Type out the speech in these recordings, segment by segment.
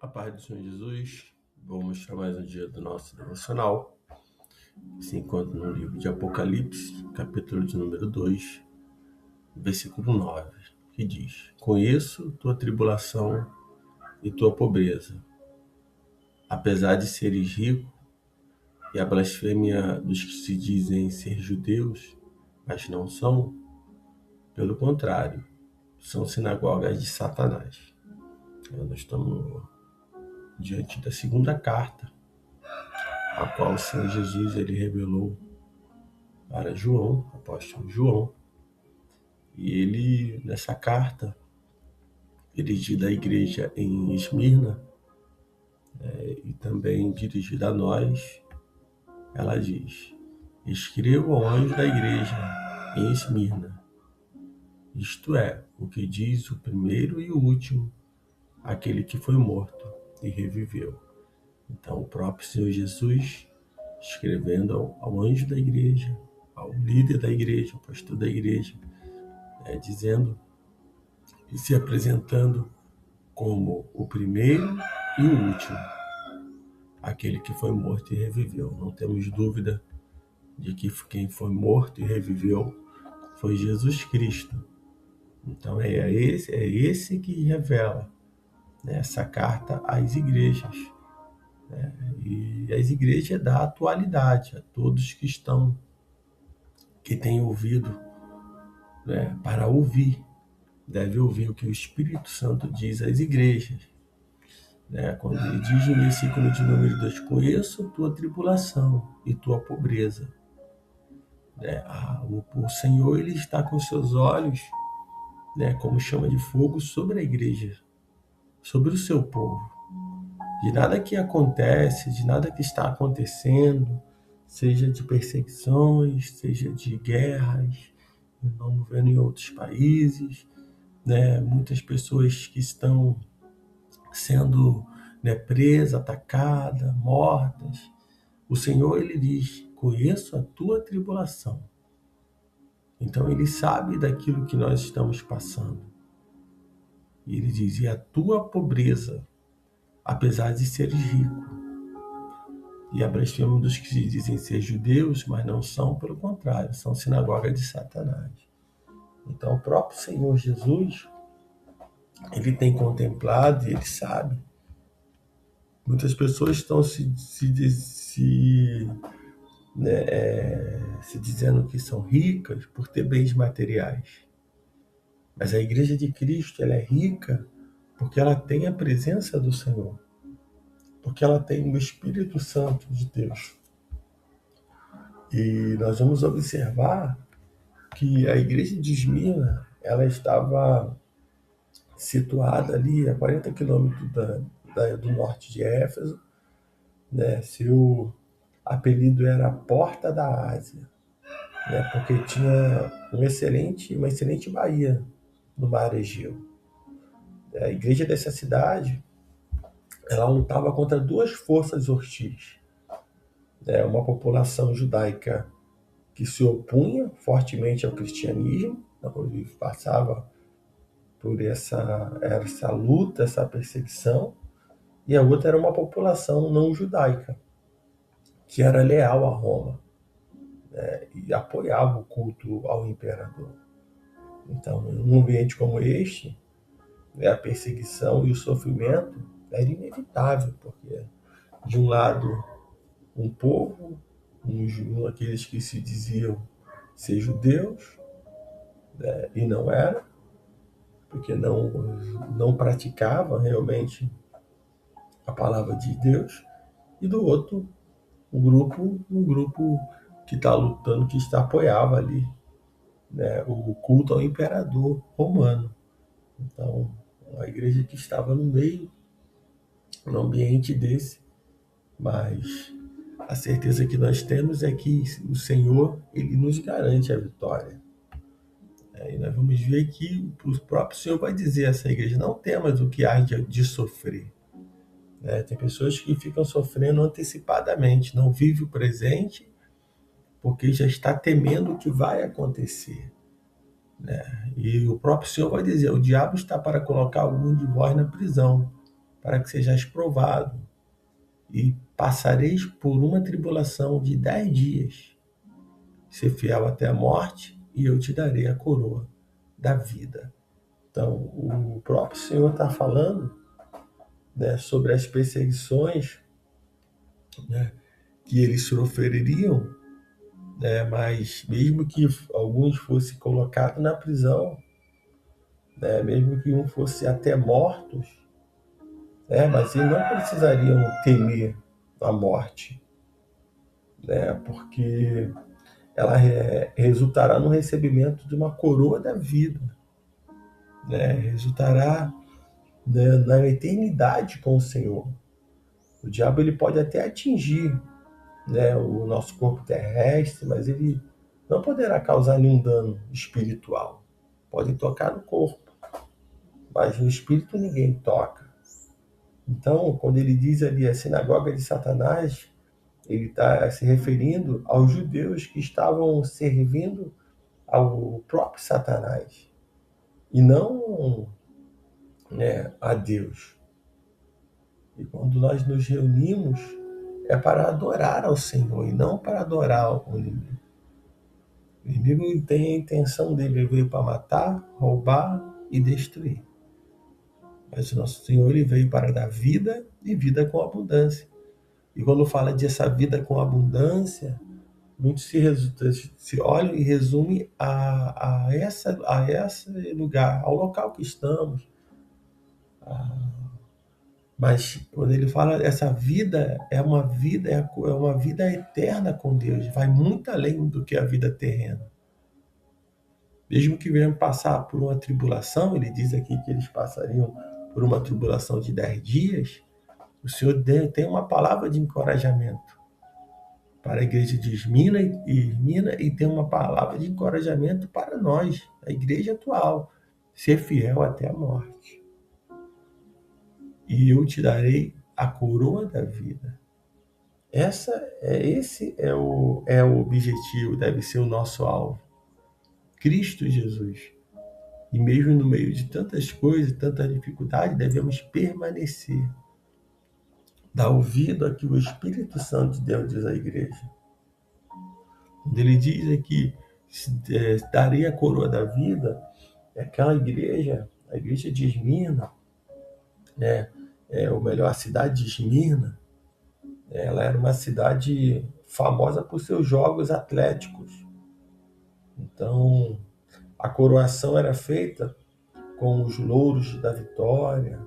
A paz do Senhor Jesus, vou mostrar mais um dia do nosso devocional. Se encontra no livro de Apocalipse, capítulo de número 2, versículo 9, que diz: Conheço tua tribulação e tua pobreza, apesar de seres rico, e a blasfêmia dos que se dizem ser judeus, mas não são, pelo contrário, são sinagogas de Satanás. Nós estamos diante da segunda carta, a qual o Senhor Jesus ele revelou para João, apóstolo João. E ele, nessa carta, dirigida à igreja em Esmirna, e também dirigida a nós, ela diz: Escreva ao anjo da igreja em Esmirna, isto é, o que diz o primeiro e o último, aquele que foi morto e reviveu. Então, o próprio Senhor Jesus, escrevendo ao anjo da igreja, ao líder da igreja, ao pastor da igreja, dizendo e se apresentando como o primeiro e o último, aquele que foi morto e reviveu. Não temos dúvida de que quem foi morto e reviveu foi Jesus Cristo. Então é esse que revela, né, essa carta às igrejas. E as igrejas da atualidade, a todos que têm ouvido, né, para ouvir, deve ouvir o que o Espírito Santo diz às igrejas. Quando ele diz no versículo de número 2, conheço tua tribulação e tua pobreza. O Senhor ele está com seus olhos, como chama de fogo, sobre a igreja, sobre o seu povo. De nada que acontece, de nada que está acontecendo, seja de perseguições, seja de guerras, vamos vendo em outros países, muitas pessoas que estão sendo presas, atacadas, mortas. O Senhor ele diz: conheço a tua tribulação. Então ele sabe daquilo que nós estamos passando. E ele diz: e a tua pobreza, apesar de seres rico. E a blasfêmia dos que se dizem ser judeus, mas não são, pelo contrário, são sinagoga de Satanás. Então o próprio Senhor Jesus, ele tem contemplado e ele sabe. Muitas pessoas estão se dizendo que são ricas por ter bens materiais. Mas a igreja de Cristo ela é rica porque ela tem a presença do Senhor, porque ela tem o Espírito Santo de Deus. E nós vamos observar que a igreja de Esmirna ela estava situada ali a 40 quilômetros do norte de Éfeso. Seu apelido era a Porta da Ásia, porque tinha uma excelente baía no mar Egeu. A igreja dessa cidade ela lutava contra duas forças hostis. Uma população judaica que se opunha fortemente ao cristianismo, passava por essa luta, essa perseguição, e a outra era uma população não judaica, que era leal a Roma, e apoiava o culto ao imperador. Então, num ambiente como este, a perseguição e o sofrimento era inevitável, porque, de um lado, um povo, aqueles que se diziam ser judeus, e não era, porque não praticava realmente a palavra de Deus, e do outro, um grupo que está lutando, que apoiava ali, o culto ao imperador romano. Então, a igreja que estava no meio, no ambiente desse, mas a certeza que nós temos é que o Senhor ele nos garante a vitória. E nós vamos ver que o próprio Senhor vai dizer a essa igreja: não temas o que há de sofrer. Tem pessoas que ficam sofrendo antecipadamente, não vive o presente porque já está temendo o que vai acontecer. E o próprio Senhor vai dizer: o diabo está para colocar algum de vós na prisão, para que sejais provado, e passareis por uma tribulação de 10 dias. Ser fiel até a morte, e eu te darei a coroa da vida. Então, o próprio Senhor está falando, né, sobre as perseguições, né, que eles sofreriam, né, mas mesmo que alguns fossem colocados na prisão, né, mesmo que um fosse até mortos, né, mas eles não precisariam temer a morte, né, porque ela resultará no recebimento de uma coroa da vida, né, resultará, né, na eternidade com o Senhor. O diabo ele pode até atingir, né, o nosso corpo terrestre, mas ele não poderá causar nenhum dano espiritual. Pode tocar no corpo, mas no espírito ninguém toca. Então, quando ele diz ali a sinagoga de Satanás, ele está se referindo aos judeus que estavam servindo ao próprio Satanás e não, né, a Deus. E quando nós nos reunimos, é para adorar ao Senhor e não para adorar o inimigo. O inimigo tem a intenção dele, ele veio para matar, roubar e destruir. Mas o nosso Senhor ele veio para dar vida e vida com abundância. E quando fala de essa vida com abundância, muitos se olham e resumem a esse lugar, ao local que estamos. Mas quando ele fala essa vida é uma vida eterna com Deus, vai muito além do que a vida terrena. Mesmo que venham passar por uma tribulação, ele diz aqui que eles passariam por uma tribulação de 10 dias, o Senhor tem uma palavra de encorajamento para a igreja de Esmirna e tem uma palavra de encorajamento para nós, a igreja atual, ser fiel até a morte. E eu te darei a coroa da vida. Esse é o objetivo, deve ser o nosso alvo. Cristo Jesus. E mesmo no meio de tantas coisas, tanta dificuldade, devemos permanecer. Dar ouvido ao que o Espírito Santo de Deus diz à igreja. Quando ele diz aqui, darei a coroa da vida, é aquela igreja, a igreja de Esmirna, né? Ou melhor, a cidade de Esmirna, ela era uma cidade famosa por seus jogos atléticos. Então, a coroação era feita com os louros da vitória,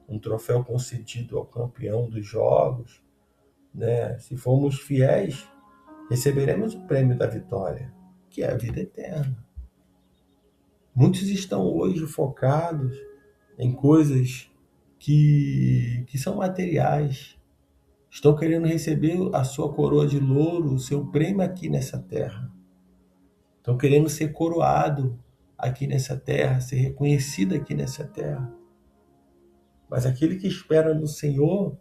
um troféu concedido ao campeão dos jogos, né? Se formos fiéis, receberemos o prêmio da vitória, que é a vida eterna. Muitos estão hoje focados em coisas que são materiais. Estão querendo receber a sua coroa de louro, o seu prêmio aqui nessa terra. Estão querendo ser coroado aqui nessa terra, ser reconhecido aqui nessa terra. Mas aquele que espera no Senhor,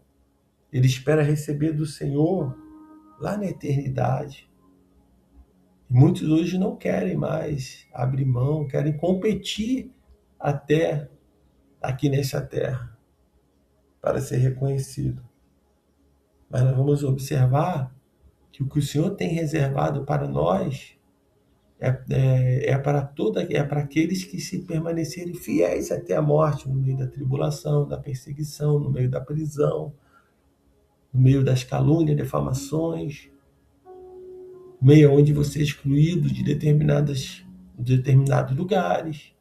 ele espera receber do Senhor lá na eternidade. E muitos hoje não querem mais abrir mão, querem competir até aqui nessa terra para ser reconhecido. Mas nós vamos observar que o que o Senhor tem reservado para nós é para aqueles que se permanecerem fiéis até a morte, no meio da tribulação, da perseguição, no meio da prisão, no meio das calúnias, defamações, no meio onde você é excluído de determinados lugares.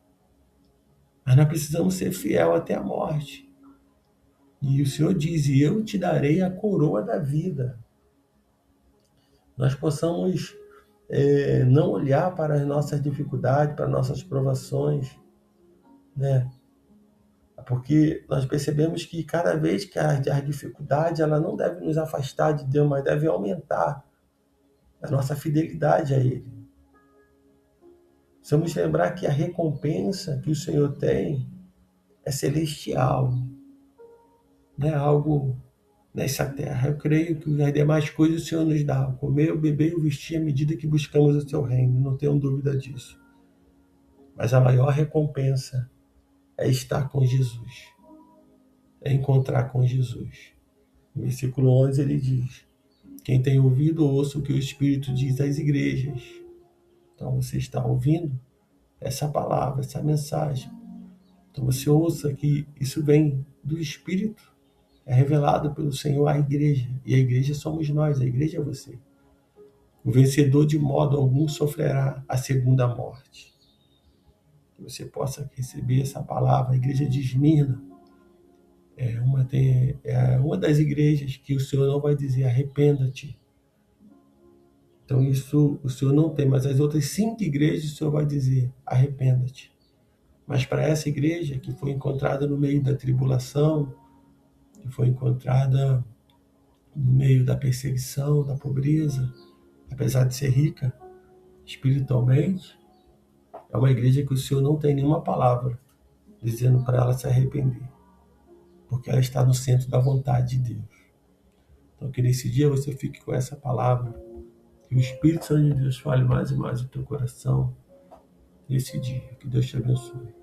Mas nós precisamos ser fiel até a morte. E o Senhor diz, e eu te darei a coroa da vida. Nós possamos não olhar para as nossas dificuldades, para as nossas provações, né? Porque nós percebemos que cada vez que a dificuldade, ela não deve nos afastar de Deus, mas deve aumentar a nossa fidelidade a Ele. Precisamos lembrar que a recompensa que o Senhor tem é celestial, não é algo nessa terra. Eu creio que as demais coisas o Senhor nos dá, o comer, o beber e o vestir à medida que buscamos o seu reino, não tenho dúvida disso. Mas a maior recompensa é estar com Jesus. é encontrar com Jesus. No versículo 11 ele diz: quem tem ouvido, ouça o que o Espírito diz às igrejas. Então você está ouvindo essa palavra, essa mensagem. Então você ouça que isso vem do Espírito, é revelado pelo Senhor à igreja. E a igreja somos nós, a igreja é você. O vencedor de modo algum sofrerá a segunda morte. Que você possa receber essa palavra. A igreja de Esmirna é uma das igrejas que o Senhor não vai dizer arrependa-te. Então isso o Senhor não tem, mas as outras 5 igrejas o Senhor vai dizer arrependa-te. Mas para essa igreja que foi encontrada no meio da tribulação, que foi encontrada no meio da perseguição, da pobreza, apesar de ser rica espiritualmente, é uma igreja que o Senhor não tem nenhuma palavra dizendo para ela se arrepender, porque ela está no centro da vontade de Deus. Então que nesse dia você fique com essa palavra, que o Espírito Santo de Deus fale mais e mais no teu coração nesse dia. Que Deus te abençoe.